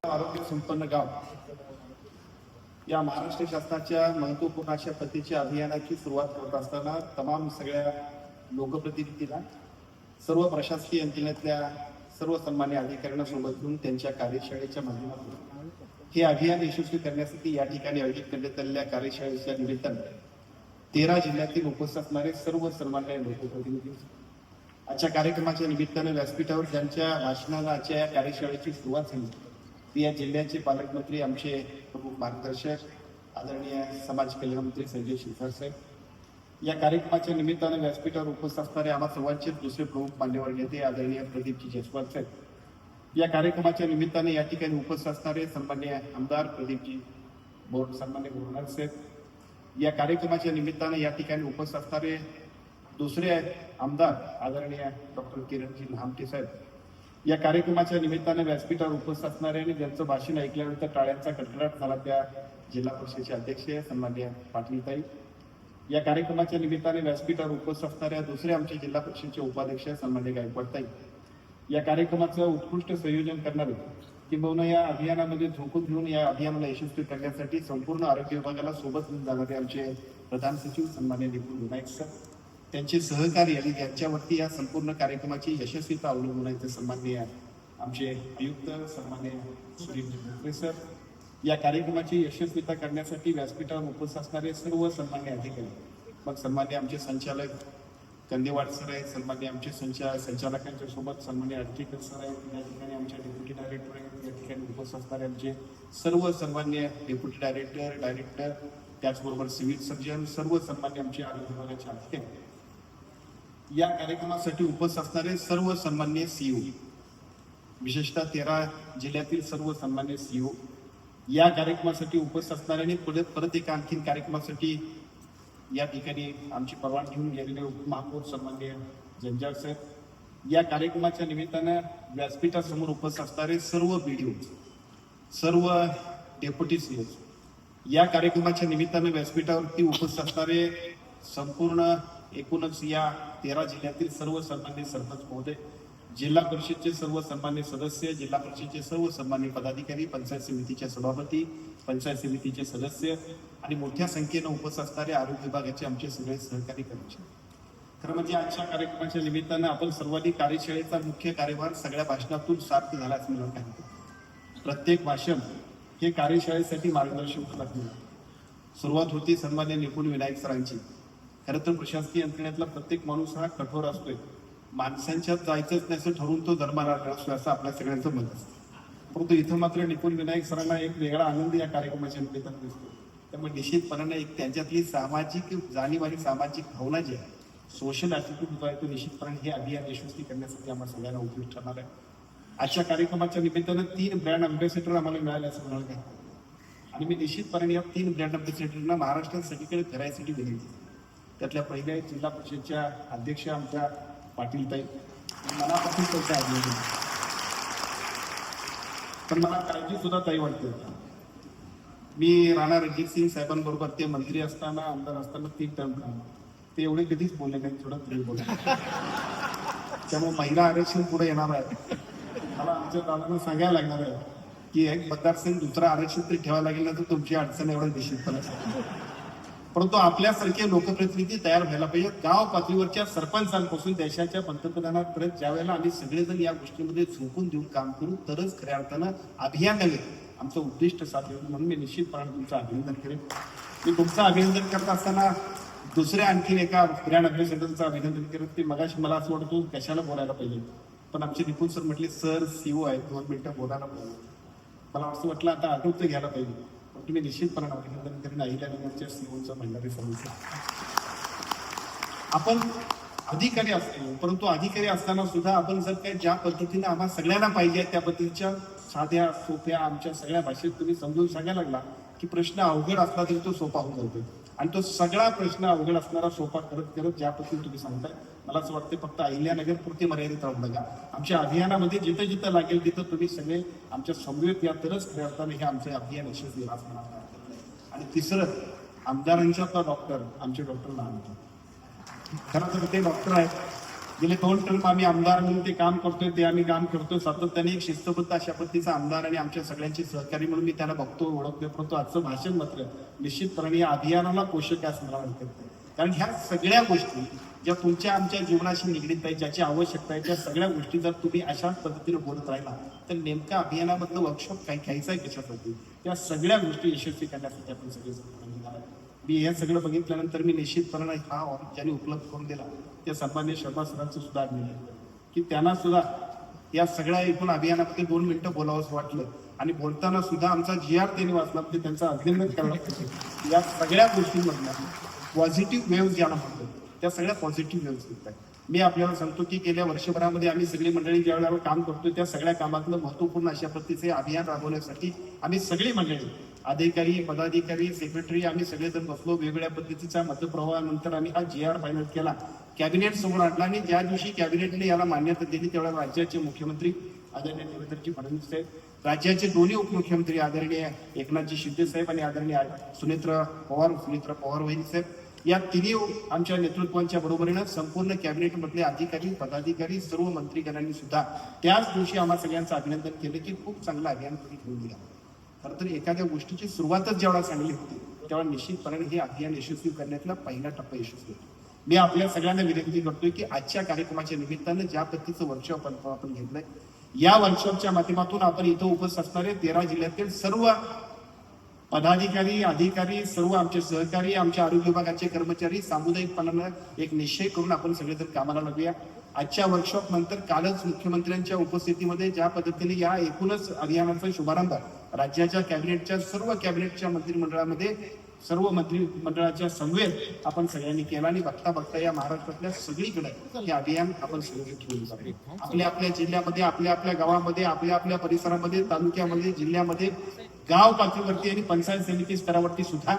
आरोग्य संपन्न गाव या महाराष्ट्र शासनाच्या महत्वपूर्ण अशा पद्धतीच्या अभियानाची सुरुवात होत असताना तमाम सगळ्या लोकप्रतिनिधींना सर्व प्रशासकीय यंत्रणेतल्या सर्व सन्मान्य अधिकाऱ्यांना सोबत घेऊन त्यांच्या कार्यशाळेच्या माध्यमातून हे अभियान यशस्वी करण्यासाठी या ठिकाणी आयोजित करण्यात आलेल्या कार्यशाळेच्या निमित्ताने 13 जिल्ह्यातील उपस्थित असणारे सर्व सन्मान्य लोकप्रतिनिधी आजच्या कार्यक्रमाच्या निमित्ताने व्यासपीठावर ज्यांच्या भाषणाला आजच्या या कार्यशाळेची सुरुवात झाली ती या जिल्ह्याचे पालकमंत्री आमचे प्रमुख मार्गदर्शक आदरणीय समाज कल्याण मंत्री संजय शिरसाट साहेब। या कार्यक्रमाच्या निमित्ताने व्यासपीठावर उपस्थित असणारे आम्हा सर्वांचे दुसरे प्रमुख मान्यवर नेते आदरणीय प्रदीपजी जयस्वाल साहेब। या कार्यक्रमाच्या निमित्ताने या ठिकाणी उपस्थित असणारे सन्मान्य आमदार प्रदीपजी बोर सन्मान्य बोरणार साहेब। या कार्यक्रमाच्या निमित्ताने या ठिकाणी उपस्थित असणारे दुसरे आमदार आदरणीय डॉक्टर किरणजी लहामटे साहेब। या कार्यक्रमाच्या निमित्ताने व्यासपीठावर उपस्थित असणारे आणि ज्यांचं भाषण ऐकल्यानंतर टाळ्यांचा कडकडाट झाला त्या जिल्हा परिषदेचे अध्यक्ष सन्मान्य पाटीलताई। या कार्यक्रमाच्या निमित्ताने व्यासपीठावर उपस्थित असणाऱ्या दुसरे आमचे जिल्हा परिषदेचे उपाध्यक्ष सन्मान्य गायकवाडताई। या कार्यक्रमाचं उत्कृष्ट संयोजन करणारे किंबहुना या अभियानामध्ये झोकून घेऊन या अभियानाला यशस्वी करण्यासाठी संपूर्ण आरोग्य विभागाला सोबत घेऊन जाणारे आमचे प्रधान सचिव सन्मान्य निपुण विनायक सर, त्यांचे सहकारी आणि त्यांच्यावरती या संपूर्ण कार्यक्रमाची यशस्वीता अवलंबून आहे ते सन्माननीय आमचे आयुक्त सन्मान्य सुनील ढोकरे सर। या कार्यक्रमाची यशस्वीता करण्यासाठी व्यासपीठावर उपस्थित असणारे सर्व सन्मान्य अधिकारी, मग सन्मान्य आमचे संचालक कंदेवाड सर आहेत, सन्मान्य आमचे संचालकांच्या सोबत सन्मान्य अर्टीकर सर आहेत, या ठिकाणी आमच्या डेप्युटी डायरेक्टर आहेत, या ठिकाणी उपस्थित असणारे आमचे सर्व सन्मान्य डेप्युटी डायरेक्टर त्याचबरोबर सिव्हिल सर्जन, सर्व सन्मान्य आमचे आरोग्य विभागाचे अधिकारी, या कार्यक्रमासाठी उपस्थित असणारे सर्व सन्मान्य सीईओ, विशेषतः 13 जिल्ह्यातील सर्व सन्मान्य सीईओ, या कार्यक्रमासाठी उपस्थित असणारे आणि परत एका आणखीन कार्यक्रमासाठी या ठिकाणी आमची परवानगी घेऊन गेलेले उपमहापौर सन्मान्य जंजाळ साहेब। या कार्यक्रमाच्या निमित्तानं व्यासपीठासमोर उपस्थित असणारे सर्व बीडीओ, सर्व डेप्युटी सीईओ, या कार्यक्रमाच्या निमित्तानं व्यासपीठावरती उपस्थित असणारे संपूर्ण एकूणच या 13 जिल्ह्यातील सर्व सन्मान्य सरपंच महोदय, जिल्हा परिषदचे सर्व सन्मान्य सदस्य, जिल्हा परिषदेचे सर्व सन्मान्य पदाधिकारी, पंचायत समितीचे सभापती, पंचायत समितीचे सदस्य आणि मोठ्या संख्येनं उपस्थित असणारे आरोग्य विभागाचे आमचे सगळे सहकारी कर्मचारी। खरं म्हणजे आजच्या कार्यक्रमाच्या निमित्तानं आपण सर्वांनी कार्यशाळेचा मुख्य कार्यभार सगळ्या भाषणातून सार्थ झाला असं मला सांगितलं। प्रत्येक भाषण हे कार्यशाळेसाठी मार्गदर्शन होत। सुरुवात होती सन्मान्य निपुण विनायक सरांची। खरं तर प्रशासकीय यंत्रणेतला प्रत्येक माणूस हा कठोर असतोय, माणसांच्यात जायचंच नाही असं ठरवून तो धर्माला असतो असं आपल्या सगळ्यांचं मत असतं। परंतु इथं मात्र निपुण विनायक सरांना एक वेगळा आनंद या कार्यक्रमाच्या निमित्तानं दिसतो। त्यामुळे निश्चितपणाने एक त्यांच्यातली सामाजिक जाणीव आणि सामाजिक भावना जी आहे, सोशल ॲटिट्यूड जो आहे तो निश्चितपणे हे अभियान यशस्वी करण्यासाठी आम्हाला सगळ्यांना उपयुक्त ठरणार आहे। आजच्या कार्यक्रमाच्या निमित्तानं 3 ब्रँड अँबॅसेडर आम्हाला मिळाले असं म्हणाल काय, आणि मी निश्चितपणे या 3 ब्रँड अँबॅसेडरना महाराष्ट्रात सगळीकडे फिरायसाठी विनंती। त्यातल्या पहिल्या जिल्हा परिषदेच्या अध्यक्ष आमच्या पाटीलताई, मनापासून त्यांच्या अभिनंदन। पण मला काळजी सुद्धा ताई वाटते, मी राणा रणजित सिंग साहेबांबरोबर ते मंत्री असताना आमदार असताना 3 टर्म काम ते एवढे कधीच बोलले नाही, थोडं तरी बोलले। त्यामुळे महिला आरक्षण पुढे येणार आहे, मला आमच्या दादांना सांगायला लागणार आहे की एक मतदारसंघ दुसरा आरक्षण तरी ठेवायला लागेल ना तर तुमची अडचण एवढं निश्चितपणे। परंतु आपल्यासारखे लोकप्रतिनिधी तयार व्हायला पाहिजेत। गाव पातळीवरच्या सरपंचांपासून देशाच्या पंतप्रधानांपर्यंत ज्या वेळेला आम्ही सगळेजण या गोष्टीमध्ये झोकून देऊन काम करू तरच खऱ्या अर्थानं अभियान नव्हे आमचं उद्दिष्ट साध्य होईल। म्हणून मी निश्चितपणे तुमचं अभिनंदन करेन। मी तुमचं अभिनंदन करत असताना दुसऱ्या आणखीन एका ब्रँड अँबॅसेडरचं अभिनंदन करत ते मगाशी मला असं वाटतं कशाला बोलायला पाहिजे, पण आमचे निपुण सर म्हटले सर सीओ आहेत 2 मिनिटं बोलायला पाहिजे। मला असं वाटलं आता आठवतं घ्यायला पाहिजे, तुम्ही निश्चितपणे अभिनंदन करेन अहिल्यानगरच्या सीओचा भंडारी समिती। आपण अधिकारी असतो, परंतु अधिकारी असताना सुद्धा आपण जर काही ज्या पद्धतीने आम्हाला सगळ्यांना पाहिजे त्या पद्धतीच्या साध्या सोप्या आमच्या सगळ्या भाषेत तुम्ही समजून सांगायला लागला की प्रश्न अवघड असला तरी तो सोपा होऊन जातो, आणि तो सगळा प्रश्न अवघड असणारा सोपा करत करत ज्या पद्धतीने तुम्ही सांगताय मला असं वाटतं फक्त अहिल्यानगर पुरते मर्यादित राहू नका। आमच्या अभियानामध्ये जिथं जिथं लागेल तिथं तुम्ही सगळे आमच्या समवेत या तरच खऱ्या अर्थाने हे आमचं अभियान यशस्वी होणार। आणि तिसरं आमदारांच्या डॉक्टर आमचे डॉक्टर लहान खरं तर ते डॉक्टर आहेत गेले 2 टर्म आम्ही आमदार म्हणून ते काम करतोय, ते आम्ही काम करतोय सातत्याने. एक शिस्तबद्ध अशा पद्धतीचा आमदार आणि आमच्या सगळ्यांचे सहकारी म्हणून मी त्याला बघतो, ओळखतो. परंतु आजचं भाषण मात्र निश्चितपणे या अभियानाला पोषक आहे असं मला वाटतं. कारण ह्या सगळ्या गोष्टी ज्या तुमच्या आमच्या जीवनाशी निगडीत आहे, ज्याची आवश्यकता आहे, त्या सगळ्या गोष्टी जर तुम्ही अशाच पद्धतीने बोलत राहिला तर नेमका अभियानामधलं वर्कशॉप काही घ्यायचं आहे कशासाठी, त्या सगळ्या गोष्टी यशस्वी करण्यासाठी आपण सगळे जबाबदार आहोत. मी हे सगळं बघितल्यानंतर मी निश्चितपणे हा ज्यांनी उपलब्ध करून दिला त्या सन्माननीय शर्मा सरांचं सुद्धा अभिनंदन की त्यांना सुद्धा या सगळ्या एकूण अभियानामध्ये 2 मिनिटं बोलावंसं वाटलं आणि बोलताना सुद्धा आमचा GR त्यांनी वाचला, म्हणजे त्यांचं अभिनंदन करायला पाहिजे. या सगळ्या गोष्टींमधल्या पॉझिटिव्ह वेव्ह ज्याला म्हणतो त्या सगळ्या पॉझिटिव्ह वेव्ह आहेत. मी आपल्याला सांगतो की गेल्या वर्षभरामध्ये आम्ही सगळी मंडळी ज्या वेळेला काम करतोय त्या सगळ्या कामातलं महत्वपूर्ण अशा पद्धतीचे अभियान राबवण्यासाठी आम्ही सगळी मंडळी, अधिकारी, पदाधिकारी, सेक्रेटरी, आम्ही सगळेजण बसलो. वेगवेगळ्या पद्धतीचा मतप्रवाहानंतर आम्ही हा GR फायनल केला, कॅबिनेट समोर आणला आणि ज्या दिवशी कॅबिनेटने याला मान्यता दिली त्यावेळेला राज्याचे मुख्यमंत्री आदरणीय देवेंद्रजी फडणवीस साहेब, राज्याचे दोन्ही उपमुख्यमंत्री आदरणीय एकनाथजी शिंदे साहेब आणि आदरणीय सुनेत्रा पवार वहिनी साहेब, या तिन्ही आमच्या नेतृत्वांच्या बरोबरीनं संपूर्ण कॅबिनेटमधले अधिकारी, पदाधिकारी, सर्व मंत्रीगणांनी सुद्धा त्याच दिवशी आम्हा सगळ्यांचं अभिनंदन केलं की खूप चांगलं अभियान तुम्ही घेऊन दिला. खरं तर एखाद्या गोष्टीची सुरुवातच जेव्हा चांगली होती तेव्हा निश्चितपणे हे अभियान यशस्वी करण्यातला पहिला टप्पा यशस्वी होतो. मी आपल्या सगळ्यांना विनंती करतोय की आजच्या कार्यक्रमाच्या निमित्तानं ज्या पद्धतीचं वर्कशॉप आपण घेतलंय, या वर्कशॉपच्या माध्यमातून आपण इथं उपस्थित असणारे 13 जिल्ह्यातील सर्व पदाधिकारी, अधिकारी, सर्व आमचे सहकारी, आमच्या आरोग्य विभागाचे कर्मचारी सामुदायिकपणानं एक निश्चय करून आपण सगळेजण कामाला लागूया. आजच्या वर्कशॉप नंतर कालच मुख्यमंत्र्यांच्या उपस्थितीमध्ये ज्या पद्धतीने या एकूणच अभियानाचा शुभारंभ राज्याच्या कॅबिनेटच्या सर्व कॅबिनेटच्या मंत्रिमंडळामध्ये सर्व मंत्रिमंडळाच्या समवेत आपण सगळ्यांनी केला आणि बघता बघता या महाराष्ट्रातल्या सगळीकडे हे अभियान आपण सगळे घेऊन जातो. आपल्या आपल्या जिल्ह्यामध्ये, आपल्या आपल्या गावामध्ये, आपल्या आपल्या परिसरामध्ये, तालुक्यामध्ये, जिल्ह्यामध्ये, गाव पातळीवरती आणि पंचायत समिती स्तरावरती सुद्धा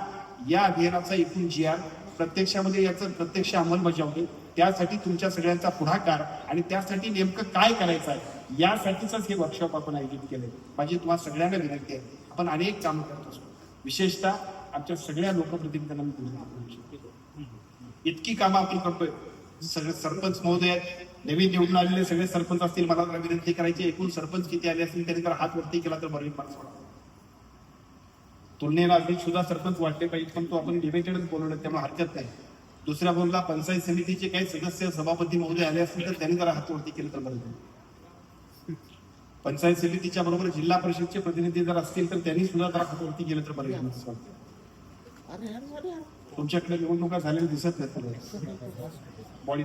या अभियानाचा एकूण GR प्रत्यक्षामध्ये याचं प्रत्यक्ष अंमलबजावणी, त्यासाठी तुमच्या सगळ्यांचा पुढाकार आणि त्यासाठी नेमकं काय करायचं आहे यासाठीच हे वर्कशॉप आपण आयोजित केले. माझी तुम्हाला सगळ्यांना विनंती आहे, आपण अनेक कामं करत असतो, विशेषतः आमच्या सगळ्या लोकप्रतिनिधींना इतकी कामं आपण करतोय. सगळे सरपंच महोदय आहेत, नवीन निवडून आलेले सगळे सरपंच असतील, मला विनंती करायची एकूण सरपंच किती आले असतील त्यांनी जर हात वरती केला तर बरं मला तुलनेला अधिक सुद्धा सरपंच वाटले पाहिजे, पण तो आपण लिमिटेडच बोलवलं त्यामुळे हरकत नाही. दुसऱ्या बोलला पंचायत समितीचे काही सदस्य सभापती महोदय आले असतील तर त्यांनी जरा हात वरती केलं तर बरं. पंचायत समितीच्या बरोबर जिल्हा परिषदचे प्रतिनिधी जर असतील तर त्यांनी सुद्धा जरा हात वरती केलं तर बरं. तुमच्याकडे निवडणुका झालेल्या दिसत नाही बॉडी.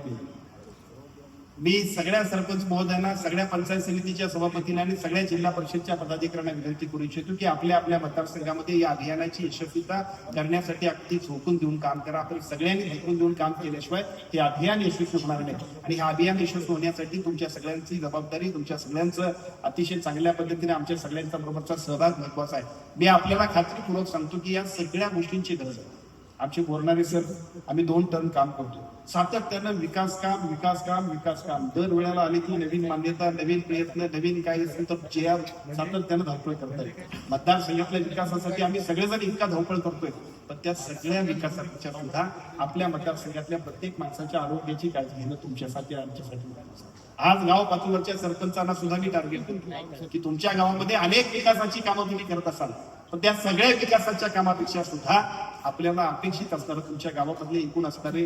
मी सगळ्या सरपंच महोदयांना, सगळ्या पंचायत समितीच्या सभापतींना आणि सगळ्या जिल्हा परिषदच्या पदाधिकाऱ्यांना विनंती करू इच्छितो की आपल्या आपल्या मतदारसंघामध्ये या अभियानाची यशस्वीता करण्यासाठी अगदी झोकून देऊन काम करा. आपण सगळ्यांनी झोकून देऊन काम केल्याशिवाय हे अभियान यशस्वी होणार नाही आणि हे अभियान यशस्वी होण्यासाठी तुमच्या सगळ्यांची जबाबदारी, तुमच्या सगळ्यांचं अतिशय चांगल्या पद्धतीने आमच्या सगळ्यांचा बरोबरचा सहभाग महत्वाचा आहे. मी आपल्याला खात्रीपूर्वक सांगतो की या सगळ्या गोष्टींची गरज आहे. आमचे बोलणारे सर, आम्ही 2 टर्म काम करतो, सातत्यानं विकास काम दर वेळेला आले की नवीन मान्यता, नवीन प्रयत्न, नवीन काय असेल तर GR सातत्यानं धावपळ करताय. मतदारसंघातल्या विकासासाठी आम्ही सगळेजण इतका धावपळ करतोय, पण त्या सगळ्या विकासाच्या सुद्धा आपल्या मतदारसंघातल्या प्रत्येक माणसाच्या आरोग्याची काळजी घेणं तुमच्यासाठी, आमच्यासाठी. आज गाव पातळीवरच्या सरपंचांना सुद्धा मी टार्गेट करतो की तुमच्या गावामध्ये अनेक विकासाची कामं तुम्ही करत असाल, पण त्या सगळ्या विकासाच्या कामापेक्षा सुद्धा आपल्याला अपेक्षित असणारं तुमच्या गावामधले एकूण असणारे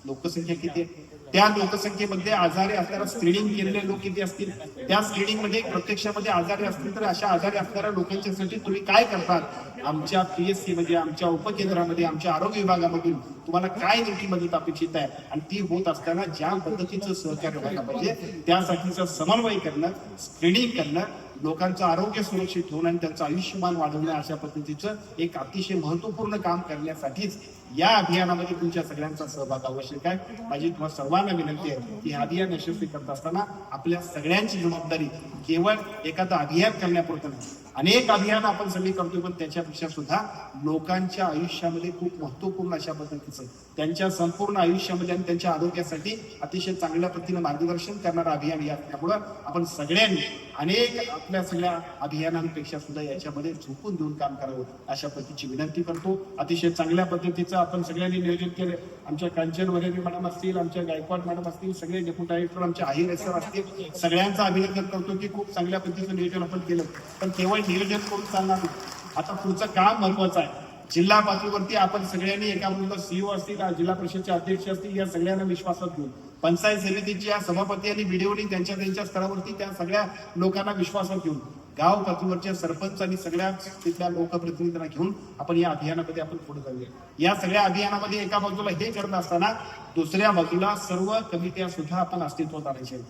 लोकसंख्या किती आहे, त्या लोकसंख्येमध्ये आजारी असणारा स्क्रीनिंग केलेले लोक किती असतील, त्या स्क्रीनिंग मध्ये प्रत्यक्षामध्ये आजारी असतील तर अशा आजारी असणाऱ्या लोकांच्यासाठी तुम्ही काय करतात. आमच्या PSC मध्ये, आमच्या उपकेंद्रामध्ये, आमच्या आरोग्य विभागामधून तुम्हाला काय नेमकी मदत अपेक्षित आहे आणि ती होत असताना ज्या पद्धतीचं सहकार्य व्हायला पाहिजे त्यासाठीचं समन्वय करणं, स्क्रीनिंग करणं, लोकांचं आरोग्य सुरक्षित ठेवणं आणि त्यांचं आयुष्यमान वाढवणं अशा पद्धतीचं एक अतिशय महत्वपूर्ण काम करण्यासाठीच या अभियानामध्ये तुमच्या सगळ्यांचा सहभाग आवश्यक आहे. माझी तुम्हाला सर्वांना विनंती आहे की अभियान यशस्वी करत असताना आपल्या सगळ्यांची जबाबदारी केवळ एखादं अभियान करण्यापुरतं नाही, अनेक अभियान आपण सगळी करतोय, पण त्याच्यापेक्षा सुद्धा लोकांच्या आयुष्यामध्ये खूप महत्वपूर्ण अशा पद्धतीचं त्यांच्या संपूर्ण आयुष्यामध्ये आणि त्यांच्या आरोग्यासाठी अतिशय चांगल्या पद्धतीने मार्गदर्शन करणारं अभियान. त्यामुळं आपण सगळ्यांनी अनेक आपल्या सगळ्या अभियानांपेक्षा सुद्धा याच्यामध्ये झोकून देऊन काम करावं अशा पद्धतीची विनंती करतो. अतिशय चांगल्या पद्धतीचं आपण सगळ्यांनी नियोजन केलं. आमच्या कांचन वगैरे मॅडम असतील, आमच्या गायकवाड मॅडम असतील, सगळे डेप्युटी डायरेक्टर आमचे आहिर सर असतील, सगळ्यांचं अभिनंदन करतो की खूप चांगल्या पद्धतीचं नियोजन आपण केलं. पण केवळ नियोजन करून चालणार नाही, आता पुढचं काम महत्वाचं आहे. जिल्हा पातळीवरती आपण सगळ्यांनी एका बाजूला सीईओ असतील, जिल्हा परिषदचे अध्यक्ष असतील, या सगळ्यांना विश्वासात घेऊन पंचायत समितीच्या सभापती आणि बीडीओनी त्यांच्या स्तरावरती त्या सगळ्या लोकांना विश्वासात घेऊन गाव पातळीवरच्या सरपंच आणि सगळ्या तिथल्या लोकप्रतिनिधींना घेऊन आपण या अभियानामध्ये आपण पुढे जाऊया. या सगळ्या अभियानामध्ये एका बाजूला हे करत असताना दुसऱ्या बाजूला सर्व कमिट्या सुद्धा आपण अस्तित्वात आणायचे.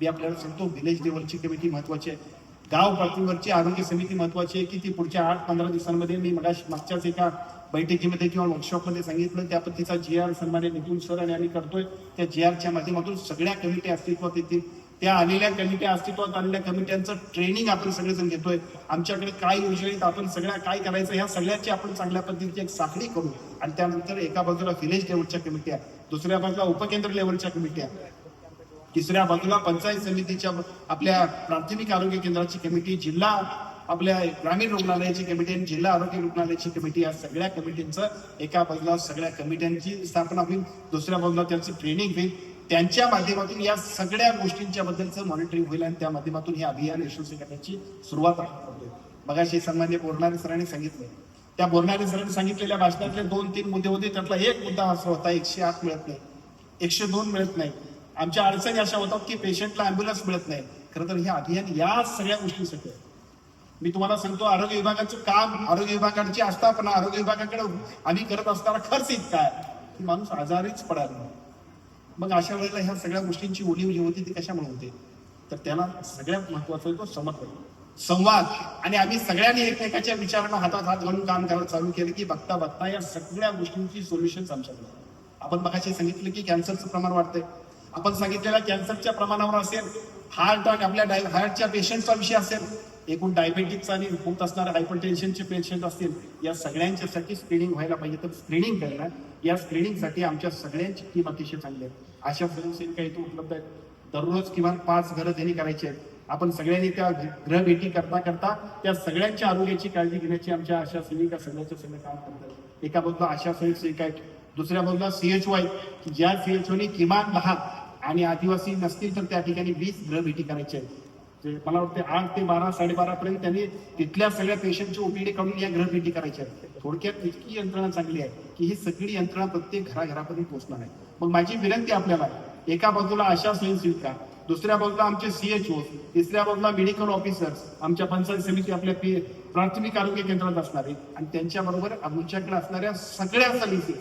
मी आपल्याला सांगतो, विलेज लेवलची कमिटी महत्वाची आहे, गाव पातळीवरची आरोग्य समिती महत्वाची आहे की ती पुढच्या 8-15 दिवसांमध्ये मी मागच्याच एका बैठकीमध्ये किंवा वर्कशॉपमध्ये सांगितलं त्या पद्धतीचा GR सन्मान्य नितीन सर आणि आम्ही करतोय. त्या GRच्या माध्यमातून सगळ्या कमिट्या अस्तित्वात येतील. त्या आलेल्या कमिट्या अस्तित्वात आलेल्या कमिट्यांचं ट्रेनिंग आपण सगळेजण घेतोय. आमच्याकडे काय योजनेत आपण सगळ्या काय करायचं ह्या सगळ्याची आपण चांगल्या पद्धतीची एक साखळी करू. आणि त्यानंतर एका बाजूला विलेज लेवलच्या कमिट्या, दुसऱ्या बाजूला उपकेंद्र लेवलच्या कमिट्या, तिसऱ्या बाजूला पंचायत समितीच्या आपल्या प्राथमिक आरोग्य केंद्राची कमिटी, जिल्हा आपल्या ग्रामीण रुग्णालयाची कमिटी आणि जिल्हा आरोग्य रुग्णालयाची कमिटी, या सगळ्या कमिटींचं एका बाजूला सगळ्या कमिट्यांची स्थापना होईल, दुसऱ्या बाजूला त्यांचं ट्रेनिंग होईल. त्यांच्या माध्यमातून या सगळ्या गोष्टींच्या बद्दलचं मॉनिटरिंग होईल आणि त्या माध्यमातून हे अभियान यशस्वी करण्याची सुरुवात आपण करतोय. मगाशी सन्माननीय बोरणारे सरांनी सांगितलं, त्या बोरणारे सरांनी सांगितलेल्या भाषणातले 2-3 मुद्दे होते. त्यातला एक मुद्दा असा होता, 108 मिळत नाही, 102 मिळत नाही. आमच्या अडचणी अशा होतात की पेशंटला अँब्युलन्स मिळत नाही. खरं तर हे अभियान या सगळ्या गोष्टींसाठी आहे. मी तुम्हाला सांगतो, आरोग्य विभागाचं काम, आरोग्य विभागाची आस्थापना, आरोग्य विभागाकडे आम्ही करत असताना खर्च इतका आहे की माणूस आजारीच पडायला. मग अशा वेळेला ह्या सगळ्या गोष्टींची ओलीव जी होती ती कशामुळे होते, तर त्याला सगळ्यात महत्वाचा तो संवाद. आणि आम्ही सगळ्यांनी एकमेकाच्या विचारांना हातात हात घालून काम करायला चालू केलं की बघता बघता या सगळ्या गोष्टींची सोल्युशन्स आमच्याकडे. आपण मगाशी सांगितलं की कॅन्सरचं प्रमाण वाढतंय. आपण सांगितलेल्या कॅन्सरच्या प्रमाणावर असेल, हार्ट आणि आपल्या हार्टच्या पेशंटचा विषय असेल, एकूण डायबेटिकचा आणि होत असणारे हायपरटेन्शनचे पेशंट असतील, या सगळ्यांच्यासाठी स्क्रीनिंग व्हायला पाहिजे. तर स्क्रीनिंग करणं, या स्क्रीनिंगसाठी आमच्या सगळ्यांची टीम अतिशय चांगली आहे. अशा स्वयंसेविका इथे उपलब्ध आहेत. दररोज किमान 5 घरं त्यांनी करायची आहेत. आपण सगळ्यांनी त्या ग्रह भेटी करता करता त्या सगळ्यांच्या आरोग्याची काळजी घेण्याची आमच्या आशा सेविका सगळ्याच्या सगळं काम करतात. एका बाजूला आशा स्वयंसेविका आहेत, दुसऱ्या बाजूला CHO आहेत की ज्या CHOनी किमान 10 आणि आदिवासी नसतील तर त्या ठिकाणी 20 ग्रह भेटी करायच्या आहेत. मला वाटतं 8 ते 12, 12:30 पर्यंत त्यांनी तिथल्या सगळ्या पेशंटची OPD काढून या ग्रह भेटी करायच्या आहेत. थोडक्यात इतकी यंत्रणा चांगली आहे की ही सगळी यंत्रणा प्रत्येक घराघरापर्यंत पोहोचणार आहे. मग माझी विनंती आपल्याला, एका बाजूला आशा स्वयंसेविका, दुसऱ्या बाजूला आमचे CHO, तिसऱ्या बाजूला मेडिकल ऑफिसर्स, आमच्या पंचायत समिती आपल्या प्राथमिक आरोग्य केंद्रात असणारे आणि त्यांच्याबरोबर आमच्याकडे असणाऱ्या सगळ्या सर्व्हिसेस.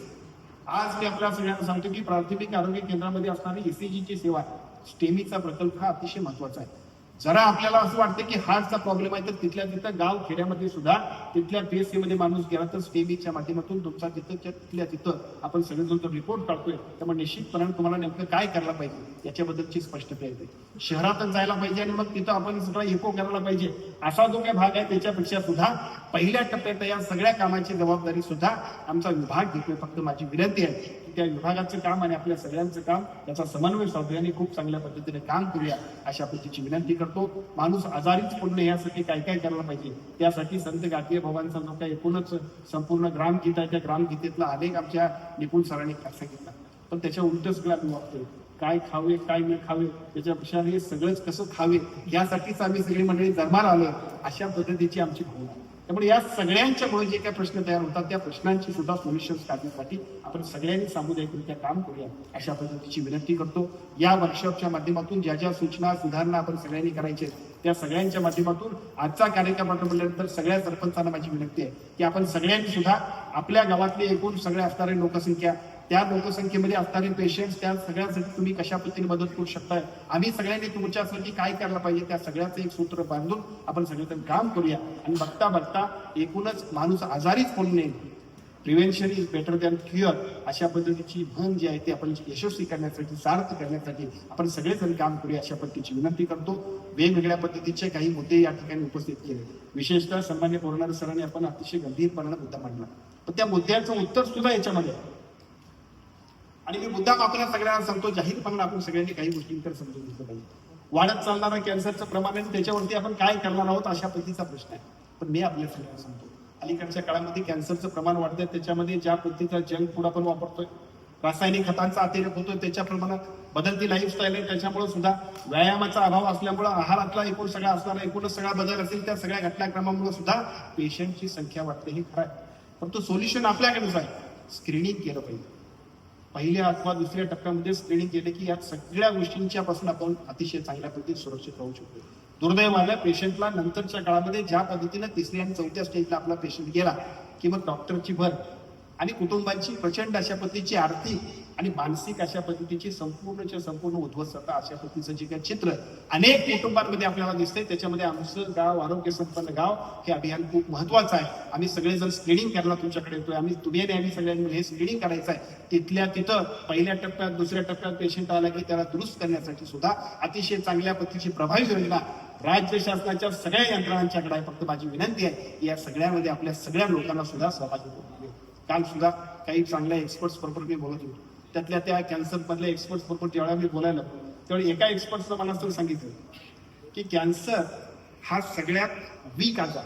आज मी आपल्या सगळ्यांना सांगतो की प्राथमिक आरोग्य केंद्रामध्ये असणारी ECGची सेवा, स्टेमीचा प्रकल्प हा अतिशय महत्वाचा आहे. जरा आपल्याला असं वाटतं की हार्टचा प्रॉब्लेम आहे तर तिथल्या तिथं गाव खेड्यामध्ये सुद्धा तिथल्या PSC मध्ये माणूस गेला तर स्टेमीच्या माध्यमातून तुमचा तिथल्या तिथं आपण सगळेजण तो रिपोर्ट काढतोय. त्यामुळे निश्चितपणे तुम्हाला नेमकं काय करायला पाहिजे याच्याबद्दलची स्पष्टता येते. शहरातच जायला पाहिजे आणि मग तिथं आपण सगळं इको करायला पाहिजे असा जो काही भाग आहे त्याच्यापेक्षा सुद्धा पहिल्या टप्प्यात या सगळ्या कामाची जबाबदारी सुद्धा आमचा विभाग घेतोय. फक्त माझी विनंती आहे की त्या विभागाचं काम आणि आपल्या सगळ्यांचं काम याचा समन्वय साधूया आणि खूप चांगल्या पद्धतीने काम करूया अशा पद्धतीची विनंती करतो. माणूस आजारीच पडणे यासाठी काय काय करायला पाहिजे त्यासाठी संत गाडगे बाबांचा जो काही एकूणच संपूर्ण ग्रामगीता आहे त्या ग्रामगीतेतला अनेक आमच्या निपुण सरांनी सांगितला. पण त्याच्या उलट सगळं आम्ही वागतोय. काय खावे काय न खावे त्याच्यापेक्षा हे सगळंच कसं खावे यासाठीच आम्ही सगळी मंडळी जन्माला आलो अशा पद्धतीची आमची भावना. त्यामुळे या सगळ्यांच्यामुळे जे काही प्रश्न तयार होतात त्या प्रश्नांची सुद्धा सोल्युशन्स काढण्यासाठी आपण सगळ्यांनी सामुदायिकरित्या काम करूया अशा पद्धतीची विनंती करतो. या वर्कशॉपच्या माध्यमातून ज्या ज्या सूचना सुधारणा आपण सगळ्यांनी करायच्या त्या सगळ्यांच्या माध्यमातून आजचा कार्यक्रम आटोपल्यानंतर सगळ्या सरपंचांना माझी विनंती आहे की आपण सगळ्यांनी सुद्धा आपल्या गावातली एकूण सगळे असणारी लोकसंख्या, त्या लोकसंख्येमध्ये असणारे पेशंट्स, त्या सगळ्यासाठी तुम्ही कशा पद्धतीने मदत करू शकताय, आम्ही सगळ्यांनी तुमच्यासाठी काय करायला पाहिजे त्या सगळ्याचं एक सूत्र बांधून आपण सगळेजण काम करूया. आणि बघता बघता एकूणच माणूस आजारीच पडू नये, prevention is better than cure अशा पद्धतीची म्हण जी आहे ती आपण यशस्वी करण्यासाठी, सार्थ करण्यासाठी आपण सगळेजण काम करूया अशा पद्धतीची विनंती करतो. वेगवेगळ्या पद्धतीचे काही मुद्दे या ठिकाणी उपस्थित केले. विशेषतः सन्मान्य बोरणारे सरांनी आपण अतिशय गंभीरपणाने मुद्दा मांडला, पण त्या मुद्द्याचं उत्तर सुद्धा याच्यामध्ये. आणि मी मुद्दा आपल्याला सगळ्यांना सांगतो, जाहीरपणे आपण सगळ्यांनी काही गोष्टींकडे समजून घेतलं पाहिजे. वाढत चालणारा कॅन्सरचं प्रमाण आहे त्याच्यावरती आपण काय करणार आहोत अशा पद्धतीचा प्रश्न आहे. पण मी आपल्या सगळ्यांना सांगतो, अलीकडच्या काळामध्ये कॅन्सरचं प्रमाण वाढतंय, त्याच्यामध्ये ज्या पद्धतीचा जंक फूड आपण वापरतोय, रासायनिक खतांचा अतिरेक होतोय, त्याच्या प्रमाणात बदलती लाईफस्टाईल आहे, त्याच्यामुळे सुद्धा व्यायामाचा अभाव असल्यामुळे आहारातला एकूण सगळा असणारा एकूणच सगळा बदल असेल, त्या सगळ्या घटनाक्रमामुळे सुद्धा पेशंटची संख्या वाढते. हे खरं आहे, परंतु सोल्युशन आपल्याकडेच आहे. स्क्रीनिंग केलं पाहिजे. पहिल्या अथवा दुसऱ्या टप्प्यामध्ये स्क्रीनिंग केले की या सगळ्या गोष्टींच्या पासून आपण अतिशय चांगल्या पद्धतीने सुरक्षित राहू शकतो. दुर्दैवाने पेशंटला नंतरच्या काळामध्ये ज्या पद्धतीने तिसऱ्या आणि चौथ्या स्टेजला आपला पेशंट गेला की मग डॉक्टरची भर आणि कुटुंबांची प्रचंड अशा पद्धतीची आर्थिक आणि मानसिक अशा पद्धतीची संपूर्णच्या संपूर्ण उद्ध्वस्तता अशा पद्धतीचं जे काही चित्र अनेक कुटुंबांमध्ये आपल्याला दिसतंय, त्याच्यामध्ये आमचं गाव आरोग्य संपन्न गाव हे अभियान खूप महत्वाचं आहे. आम्ही सगळेजण स्क्रीनिंग करायला तुमच्याकडे येतोय. आम्ही सगळ्यांनी हे स्क्रीनिंग करायचं आहे. तिथल्या तिथं पहिल्या टप्प्यात दुसऱ्या टप्प्यात पेशंट आला की त्याला दुरुस्त करण्यासाठी सुद्धा अतिशय चांगल्या पद्धतीची प्रभावी योजना राज्य शासनाच्या सगळ्या यंत्रणांच्याकडे आहे. फक्त माझी विनंती आहे की या सगळ्यामध्ये आपल्या सगळ्या लोकांना सुद्धा सहभागी करून घ्यावे. काल सुद्धा काही चांगल्या एक्सपर्ट्स बरोबर मी बोलत होतो. त्यातल्या त्या कॅन्सर मधल्या एक्सपर्ट्स बरोबर ज्यावेळेला मी बोलायला त्यावेळी एका एक्सपर्ट्सनं मला असं सांगितलं की कॅन्सर हा सगळ्यात वीक आजार.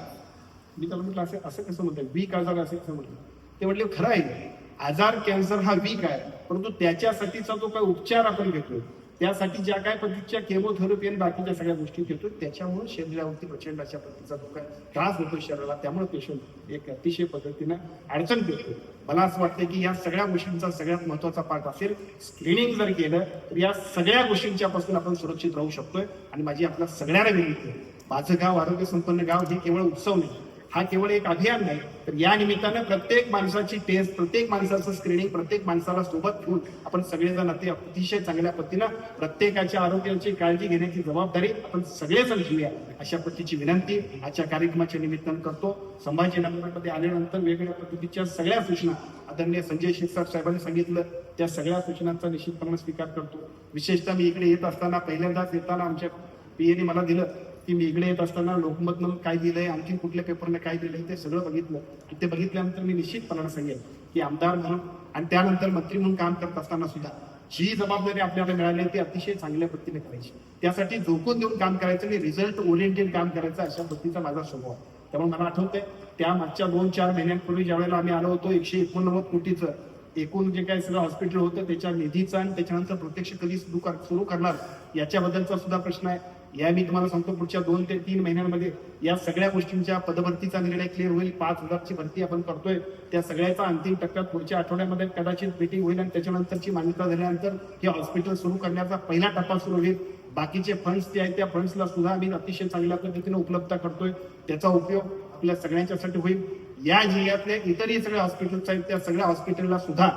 मी त्याला म्हटलं असं कसं म्हणतात वीक आजार असं कसं म्हटलं. ते म्हटले खरं आहे, आजार कॅन्सर हा वीक आहे, परंतु त्याच्यासाठीचा जो काही उपचार आपण घेतोय, त्यासाठी ज्या काय पद्धतीच्या केमोथेरपी आणि बाकीच्या सगळ्या गोष्टी घेतो, त्याच्यामुळे शरीरावरती प्रचंड अशा पद्धतीचा जो काय त्रास होतो शरीराला, त्यामुळे पेशंट एक अतिशय पद्धतीनं अडचण येतो. मला असं वाटतं की या सगळ्या गोष्टींचा सगळ्यात महत्वाचा पार्ट असेल स्क्रीनिंग जर केलं तर या सगळ्या गोष्टींच्या पासून आपण सुरक्षित राहू शकतोय. आणि माझी आपल्या सगळ्यांना विनंती आहे, माझं गाव आरोग्य संपन्न गाव हे केवळ उत्सव नाही, हा केवळ एक अभियान नाही, तर या निमित्तानं प्रत्येक माणसाची टेस्ट, प्रत्येक माणसाचं स्क्रीनिंग, प्रत्येक माणसाला सोबत घेऊन आपण सगळेजण अतिशय चांगल्या पद्धतीनं प्रत्येकाच्या आरोग्याची काळजी घेण्याची जबाबदारी आपण सगळेजण घेऊया अशा पद्धतीची विनंती आजच्या कार्यक्रमाच्या निमित्तानं करतो. संभाजीनगरमध्ये आल्यानंतर वेगवेगळ्या पद्धतीच्या सगळ्या सूचना आदरणीय संजय शिरसाट साहेबांनी सांगितलं, त्या सगळ्या सूचनांचा निश्चितपणे स्वीकार करतो. विशेषतः मी इकडे येत असताना पहिल्यांदाच येताना आमच्या पीएने मला दिलं की मी इकडे येत असताना लोकमतनं काय दिलंय, आणखी कुठल्या पेपरने काय दिलंय, ते सगळं बघितलं. आणि ते बघितल्यानंतर मी निश्चितपणाने सांगेन की आमदार म्हणून आणि त्यानंतर मंत्री म्हणून काम करत असताना सुद्धा जी जबाबदारी आपल्याला मिळाली ती अतिशय चांगल्या पद्धतीने करायची, त्यासाठी झोकून देऊन काम करायचं आणि रिझल्ट ओरिएंटेड काम करायचं अशा पद्धतीचा माझा स्वभाव आहे. त्यामुळे मला आठवतंय त्या मागच्या 2-4 महिन्यांपूर्वी ज्या वेळेला आम्ही आलो होतो 189 कोटीचं एकूण जे काही सगळं हॉस्पिटल होतं त्याच्या निधीचं आणि त्याच्यानंतर प्रत्यक्ष कधी सुरू करणार याच्याबद्दलचा सुद्धा प्रश्न आहे. या मी तुम्हाला सांगतो पुढच्या 2 ते 3 महिन्यांमध्ये या सगळ्या गोष्टींच्या पदभरतीचा निर्णय क्लिअर होईल. 5,000ची भरती आपण करतोय, त्या सगळ्याचा अंतिम टप्प्यात पुढच्या आठवड्यामध्ये कदाचित मीटिंग होईल आणि त्याच्यानंतरची मान्यता झाल्यानंतर हे हॉस्पिटल सुरू करण्याचा पहिला टप्पा सुरू होईल. बाकीचे फंड्स जे आहेत त्या फंड्सला सुद्धा आम्ही अतिशय चांगल्या पद्धतीने उपलब्ध करतोय, त्याचा उपयोग आपल्या सगळ्यांच्यासाठी होईल. या जिल्ह्यातले इतरही सगळे हॉस्पिटल्स आहेत त्या सगळ्या हॉस्पिटलला सुद्धा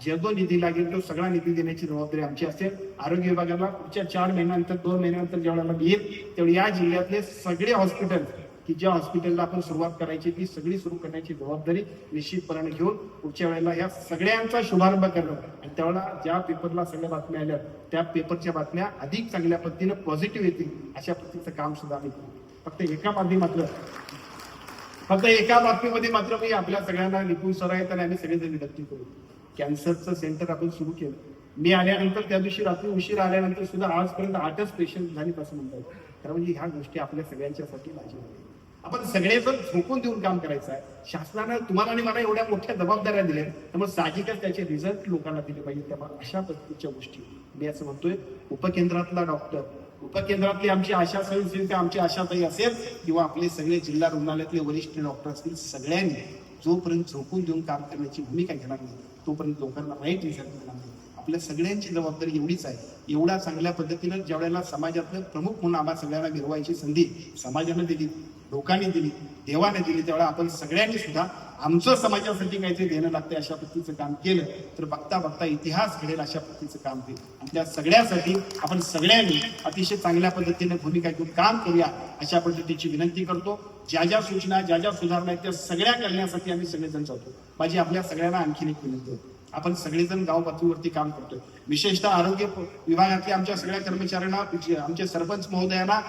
जो निधी लागेल तो सगळा निधी देण्याची जबाबदारी आमची असेल. आरोग्य विभागाला पुढच्या 4 महिन्यानंतर 2 महिन्यानंतर ज्यावेळेला येईल तेवढी या जिल्ह्यातले सगळे हॉस्पिटल की ज्या हॉस्पिटलला आपण सुरुवात करायची ती सगळी सुरू करण्याची जबाबदारी निश्चितपणे घेऊन पुढच्या वेळेला या सगळ्यांचा शुभारंभ करणं आणि त्यावेळेला ज्या पेपरला सगळ्या बातम्या आल्या त्या पेपरच्या बातम्या अधिक चांगल्या पद्धतीने पॉझिटिव्ह येतील अशा पद्धतीचं काम सुद्धा आम्ही करू. फक्त एका बातमीमध्ये मात्र मी आपल्या सगळ्यांना निपुण सर आहेत आणि आम्ही सगळेजण विनंती करू. कॅन्सरचं सेंटर आपण सुरू केलं. मी आल्यानंतर त्या दिवशी रात्री उशीर आल्यानंतर सुद्धा आजपर्यंत 8च पेशंट झालीत असं म्हणतात. कारण म्हणजे ह्या गोष्टी आपल्या सगळ्यांच्यासाठी माझी आपण सगळेजण झोकून देऊन काम करायचं आहे. शासनानं तुम्हाला आणि मला एवढ्या मोठ्या जबाबदाऱ्या दिल्या, त्यामुळे साहजिकच त्याचे रिझल्ट लोकांना दिले पाहिजे. त्यामुळे अशा पद्धतीच्या गोष्टी मी असं म्हणतोय, उपकेंद्रातला डॉक्टर, उपकेंद्रातली आमची आशा स्वयंसेविका, आमची आशाताई असेल किंवा आपले सगळे जिल्हा रुग्णालयातले वरिष्ठ डॉक्टर असतील, सगळ्यांनी जोपर्यंत झोकून देऊन काम करण्याची भूमिका घेणार नाही तोपर्यंत लोकांना राईट रिझल्ट मिळणार नाही. आपल्या सगळ्यांची जबाबदारी एवढीच आहे. एवढ्या चांगल्या पद्धतीनं ज्या वेळेला समाजातलं प्रमुख म्हणून आम्हाला सगळ्यांना मिरवायची संधी समाजाने दिली, लोकांनी दिली, देवाने दिली, त्यावेळेला आपण सगळ्यांनी सुद्धा आमचं समाजासाठी काहीतरी देणं लागतं अशा पद्धतीचं काम केलं तर बघता बघता इतिहास घडेल अशा पद्धतीचं काम होईल. आणि त्या सगळ्यासाठी आपण सगळ्यांनी अतिशय चांगल्या पद्धतीने भूमिका घेऊन काम करूया अशा पद्धतीची विनंती करतो. ज्या ज्या सूचना, ज्या ज्या सुधारणा आहेत त्या सगळ्या करण्यासाठी आम्ही सगळेजण जातो. माझी आपल्या सगळ्यांना आणखीन एक विनंती आहे, आपण सगळेजण गाव पातळीवरती काम करतोय. विशेषतः आरोग्य विभागातल्या आमच्या सगळ्या कर्मचाऱ्यांना, आमच्या सरपंच महोदयांना,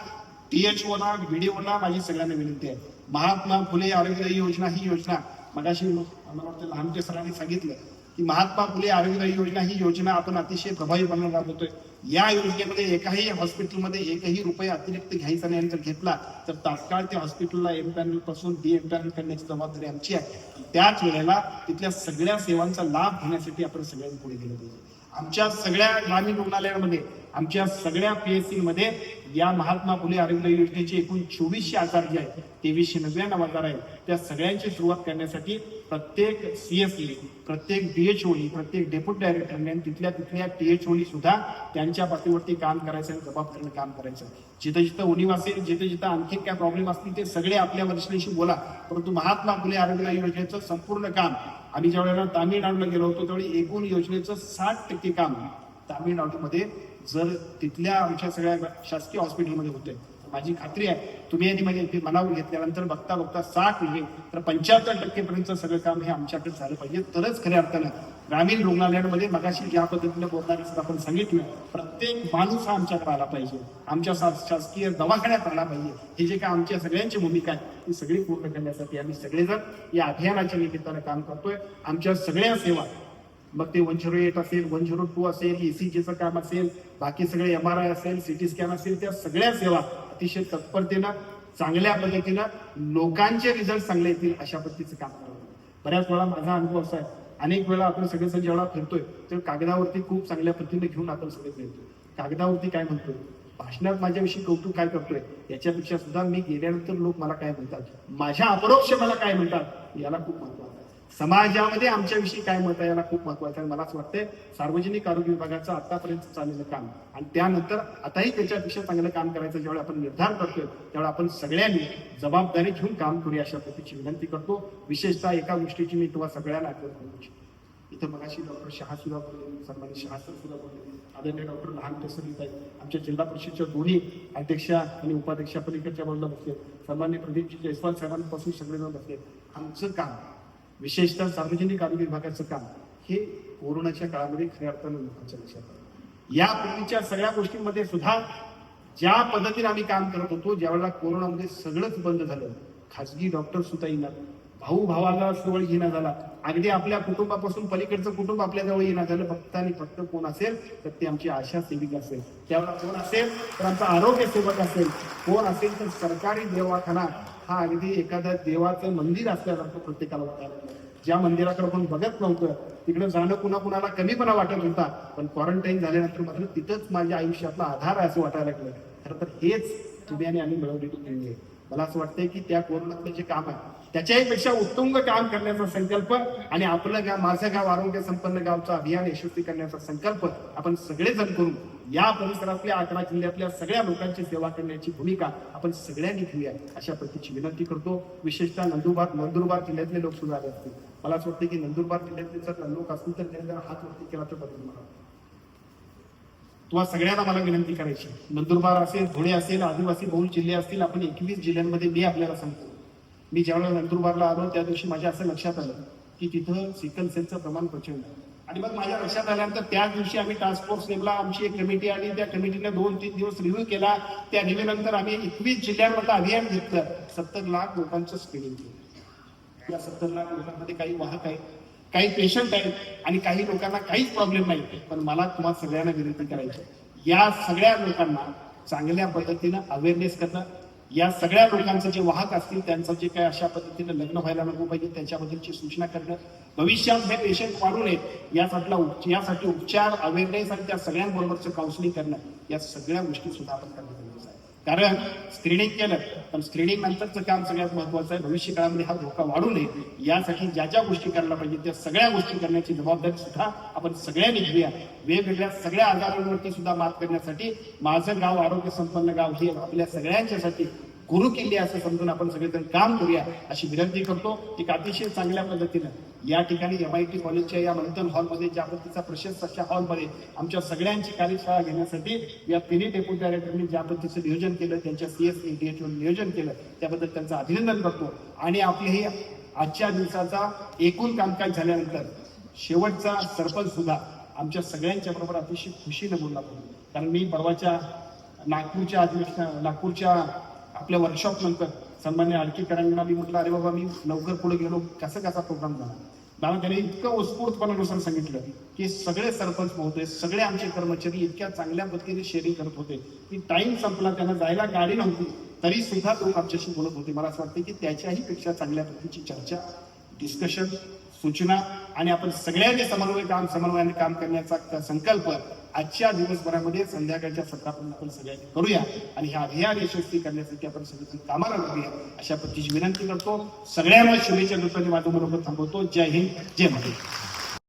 THOना, VDOना माझी सगळ्यांना विनंती आहे. महात्मा फुले आरोग्य योजना ही योजना मगाशी मला वाटतं लहानच्या सरांनी सांगितलं की महात्मा फुले आरोग्य योजना ही योजना आपण अतिशय प्रभावीपणे राबवतोय. या योजनेमध्ये एकाही हॉस्पिटलमध्ये एकही रुपये अतिरिक्त घ्यायचा नाही. जर घेतला तर तात्काळ त्या हॉस्पिटलला एमपॅनल पासून डीएमपॅनल करण्याची जबाबदारी आमची आहे. त्याच वेळेला तिथल्या सगळ्या सेवांचा लाभ घेण्यासाठी आपण सगळ्यांनी पुढे गेलं पाहिजे. आमच्या सगळ्या ग्रामीण रुग्णालयांमध्ये, आमच्या सगळ्या PSC मध्ये या महात्मा फुले आरोग्य योजनेचे एकूण 2400 आजार जे आहेत, 2399 आजार आहेत, त्या सगळ्यांची सुरुवात करण्यासाठी प्रत्येक CSE, प्रत्येक DHO, प्रत्येक डेप्युटी डायरेक्टरने तिथल्या THO सुद्धा त्यांच्या पाठीवरती काम करायचं आणि जबाबदारीने काम करायचं. जिथं जिथं उणीव असेल, जिथं जिथं आणखी काय प्रॉब्लेम असतील ते सगळे आपल्या वरिष्ठांशी बोला. परंतु महात्मा फुले आरोग्य योजनेचं संपूर्ण काम, आम्ही ज्या वेळेला तामिळनाडूला गेलो होतो त्यावेळी एकूण योजनेचं 60% काम तामिळनाडूमध्ये जर तिथल्या आमच्या सगळ्या शासकीय हॉस्पिटलमध्ये होते. माझी खात्री आहे तुम्ही यांनी म्हणजे मनावर घेतल्यानंतर बघता बघता 60 नाही तर 75% पर्यंत सगळं काम हे आमच्याकडे झालं पाहिजे. तरच खऱ्या अर्थानं ग्रामीण रुग्णालयांमध्ये मगाशी ज्या पद्धतीने बोलणारी आपण सांगितलं, प्रत्येक माणूस हा आमच्याकडे आला पाहिजे, आमच्या शासकीय दवाखान्यात आला पाहिजे. हे जे काय आमच्या सगळ्यांची भूमिका आहे ती सगळी पूर्ण करण्यासाठी आम्ही सगळेजण या अभियानाच्या निमित्तानं काम करतोय. आमच्या सगळ्या सेवा, मग ते 108 असेल, 102 असेल, ECGचं काम असेल, बाकी सगळे MRI असेल, CT स्कॅन असेल, त्या सगळ्या सेवा अतिशय तत्परतेनं चांगल्या पद्धतीनं लोकांचे रिझल्ट चांगले येतील अशा पद्धतीचं काम करावं. बऱ्याच वेळा माझा अनुभव असा आहे, अनेक वेळा आपण सगळेजण जेवढा फिरतोय तर कागदावरती खूप चांगल्या पद्धतीने घेऊन आपण सगळे फिरतोय. कागदावरती काय म्हणतोय, भाषणात माझ्याविषयी कौतुक काय करतोय, याच्यापेक्षा सुद्धा मी गेल्यानंतर लोक मला काय म्हणतात, माझ्या अपरोक्ष मला काय म्हणतात, याला खूप महत्व आहे. समाजामध्ये आमच्याविषयी काय मत आहे याला खूप महत्वाचं आहे. मला असं वाटतंय सार्वजनिक आरोग्य विभागाचं आतापर्यंत चाललेलं काम आणि त्यानंतर आताही त्याच्यापेक्षा चांगलं काम करायचं ज्यावेळी आपण निर्धार करतोय त्यावेळी आपण सगळ्यांनी जबाबदारी घेऊन काम करूया अशा पद्धतीची विनंती करतो. विशेषतः एका गोष्टीची मी तुम्हाला सगळ्यांना आठवण करू इच्छितो. इथं मगाशी डॉक्टर शहा सुद्धा बोलले, सन्माननीय शहा सर सुद्धा बोलले, आदरणीय डॉक्टर लहान सर येत आहेत, आमच्या जिल्हा परिषदच्या दोन्ही अध्यक्षा आणि उपाध्यक्षा पलीकडच्या बाजूला बसले, सन्माननीय प्रदीपजी जयस्वाल साहेबांपासून सगळेजण बसले. आमचं काम, विशेषतः सार्वजनिक आरोग्य विभागाचं काम हे कोरोनाच्या काळामध्ये खऱ्या अर्थानं लोकांच्या लक्षात आलं. या पूर्वीच्या सगळ्या गोष्टींमध्ये सुद्धा ज्या पद्धतीने आम्ही काम करत होतो, ज्यावेळेला कोरोनामध्ये सगळंच बंद झालं, खाजगी डॉक्टर सुद्धा येणार, भाऊ भावाला जवळ येणं झाला, अगदी आपल्या कुटुंबापासून पलीकडचं कुटुंब आपल्या जवळ येणं झालं. फक्त आणि फक्त कोण असेल तर ते आमची आशा सेविका असेल, त्यावेळेला कोण असेल तर आमचा आरोग्य सेवक असेल, कोण असेल तर सरकारी दवाखाना हा अगदी एखाद्या देवाचं मंदिर असल्यासारखं प्रत्येकाला वाटायला लागलं. ज्या मंदिराकडे कोण बघत नव्हतं तिकडे जाणं कुणाला कमीपणा वाटत होता, पण क्वारंटाईन झाल्यानंतर मात्र तिथंच माझ्या आयुष्यातला आधार आहे असं वाटायला लागलं. खरं तर हेच तुम्ही आणि आम्ही मिळवलेली देणगी आहे. मला असं वाटतंय की त्या कोरोनातलं जे काम आहे त्याच्याही पेक्षा उत्तुंग काम करण्याचा संकल्प आणि आपलं गाव, माझं गाव आरोग्य संपन्न गावचं अभियान यशस्वी करण्याचा संकल्प आपण सगळेजण करून या परिसरातल्या 11 जिल्ह्यातल्या सगळ्या लोकांची सेवा करण्याची भूमिका आपण सगळ्यांनी घेऊया अशा पद्धतीची विनंती करतो. विशेषतः नंदुरबार जिल्ह्यातले लोक सुद्धा आले असतील. मला असं वाटतं की नंदुरबार जिल्ह्यातले जर लोक असतील तर त्यांनी जर हात वरती केला तर बघून मला तुम्हाला सगळ्यांना मला विनंती करायची, नंदुरबार असेल, धुळे असेल, आदिवासी बहुल जिल्हे असतील, आपण 21 जिल्ह्यांमध्ये मी आपल्याला सांगतो. मी ज्यावेळेला नंदुरबारला आलो त्या दिवशी माझ्या असं लक्षात आलं की तिथं सिकल सेलचं प्रमाण प्रचंड आहे. आणि मग माझ्या लक्षात आल्यानंतर त्याच दिवशी आम्ही टास्क फोर्स नेमला, आमची एक कमिटी आली, त्या कमिटीने 2-3 दिवस रिव्ह्यू केला. त्या रिव्ह्यू नंतर आम्ही 21 जिल्ह्यांमध्ये अभियान घेतलं, 70 लाख लोकांचं स्क्रीनिंग केलं. या 70 लाख लोकांमध्ये काही वाहक आहेत, काही पेशंट आहेत आणि काही लोकांना काहीच प्रॉब्लेम नाही. पण मला तुम्हाला सगळ्यांना विनंती करायची, या सगळ्या लोकांना चांगल्या पद्धतीनं अवेअरनेस करणं, या सगळ्या लोकांचं जे वाहक असतील त्यांचं जे काही अशा पद्धतीनं लग्न व्हायला नको पाहिजे त्याच्याबद्दलची सूचना करणं, भविष्यात हे पेशंट वाढू नयेत यासाठी उपचार, अवेअरनेस आणि त्या सगळ्यांबरोबरचं काउन्सिलिंग करणं, या सगळ्या गोष्टी सुद्धा आपण करणं गरजेचं आहे. कारण स्क्रीनिंग केलं पण स्क्रीनिंग नंतरचं काम सगळ्यात महत्वाचं आहे. भविष्य काळामध्ये हा धोका वाढू नये यासाठी ज्या ज्या गोष्टी करायला पाहिजे त्या सगळ्या गोष्टी करण्याची जबाबदारी सुद्धा आपण सगळ्यांनी घेऊया. वेगवेगळ्या सगळ्या आजारांवरती सुद्धा मात करण्यासाठी माझं गाव आरोग्य संपन्न गाव हे आपल्या सगळ्यांच्यासाठी गुरु किल्ले असं समजून आपण सगळेजण काम करूया अशी विनंती करतो. एक अतिशय चांगल्या पद्धतीनं या ठिकाणी MIT कॉलेजच्या या मंथन हॉलमध्ये ज्या पद्धतीचा प्रशस्त अशा हॉलमध्ये आमच्या सगळ्यांची कार्यशाळा घेण्यासाठी या तिन्ही डेप्युटी डायरेक्टरनी ज्या पद्धतीचं नियोजन केलं, त्यांच्या CSE DHO नियोजन केलं त्याबद्दल त्यांचं अभिनंदन करतो. आणि आपले हे आजच्या दिवसाचा एकूण कामकाज झाल्यानंतर शेवटचा सरपंच सुद्धा आमच्या सगळ्यांच्या बरोबर अतिशय खुशीने बोलला पाहिजे. कारण मी परवाच्या नागपूरच्या आपल्या वर्कशॉप नंतर सन्मान्य आडकीकरांना मी म्हटलं, अरे बाबा मी लवकर पुढे गेलो, कसा प्रोग्राम झाला. दादा त्याने इतकं उत्स्फूर्तपणानुसार सांगितलं की सगळे सरपंच महोदय, सगळे आमचे कर्मचारी इतक्या चांगल्या पद्धतीने शेअरिंग करत होते की टाइम संपला, त्यांना जायला गाडी नव्हती, तरी सुद्धा लोक आमच्याशी बोलत होते. मला असं वाटतं की त्याच्याही पेक्षा चांगल्या पद्धतीची चर्चा, डिस्कशन, सूचना आणि आपण सगळ्यांनी समन्वयाने काम करण्याचा संकल्प आजच्या दिवसभरामध्ये संध्याकाळच्या सत्रापर्यंत आपण सगळ्यांनी करूया आणि हे अभियान यशस्वी करण्यासाठी आपण सगळेजण कामाला लागूया अशा पद्धतीची विनंती करतो. सगळ्यांना शुभेच्छा देतो आणि माझं मनोगत थांबवतो. जय हिंद, जय महाराष्ट्र.